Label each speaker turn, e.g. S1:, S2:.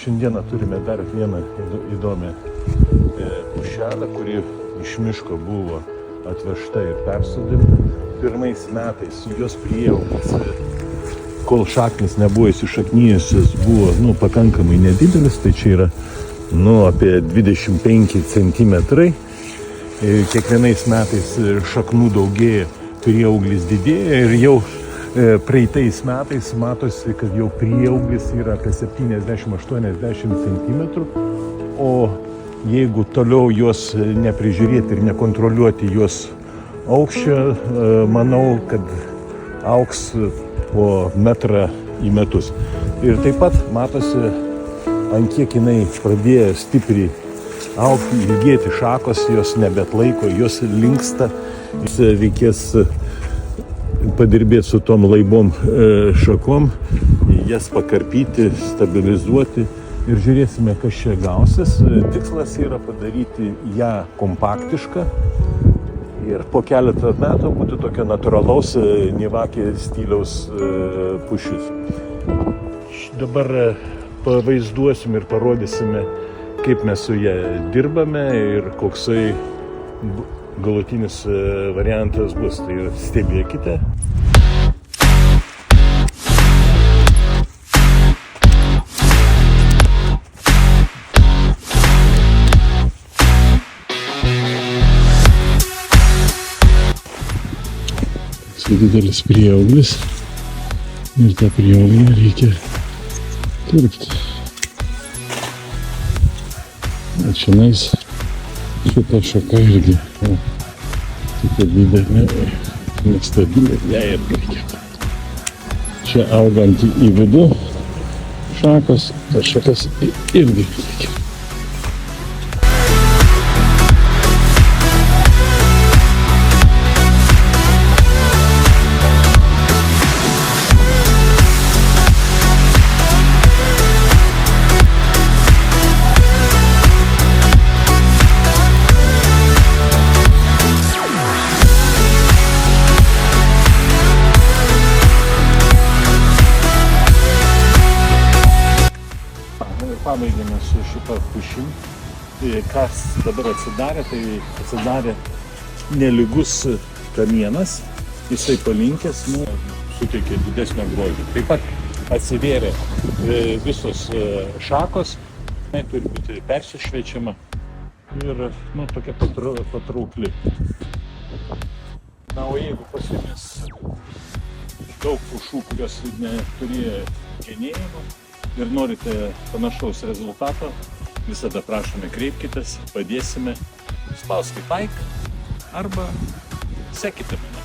S1: Šiandieną turime dar vieną įdomią pušelę, kuri iš miško buvo atvežta ir persodinta. Pirmais metais jos prieaugis, kol šaknis nebuvo įsišaknyjusios, buvo pakankamai nedidelis, tai čia yra apie 25 cm. Kiekvienais metais šaknų daugėja, prieauglis didėja ir jau praeitais metais matosi, kad jau prieauglis yra apie 70-80 cm, o jeigu toliau juos neprižiūrėti ir nekontroliuoti juos aukščio, manau, kad augs po metrą į metus. Ir taip pat matosi, ant kiek jinai pradėjo stipriai augti, ilgėti šakos, jos nebeatlaiko, jos linksta, reikės padirbėti su tom laibom šakom, jas pakarpyti, stabilizuoti ir žiūrėsime, kas čia gausis. Tikslas yra padaryti ją kompaktišką ir po keletą metų būtų tokio natūralaus nivakė stiliaus pušis. Dabar pavaizduosim ir parodysime, kaip mes su ją dirbame ir koksai galutinis variantas bus. Tai stebėkite. Didelis prieauglis ir tą prieauglį reikia kirpti. Čionais šita šaka irgi tokia didelė, nestabili, ją irgi reikia. Čia augant į vidų šakos, tas šakas irgi reikia. Pabaigėme su šitą pušim. Kas dabar atsidarė, tai atsidarė nelygus kamienas, jisai palinkęs, suteikė didesnio grožio. Taip pat atsivėrė visos šakos, turi būti persišviečiama ir tokia patraukli. O jeigu pasimis daug pušų, kurios neturėjo genėjimo, ir norite panašaus rezultato, visada prašome kreipkitės, padėsime, spauskite like arba sekite mane.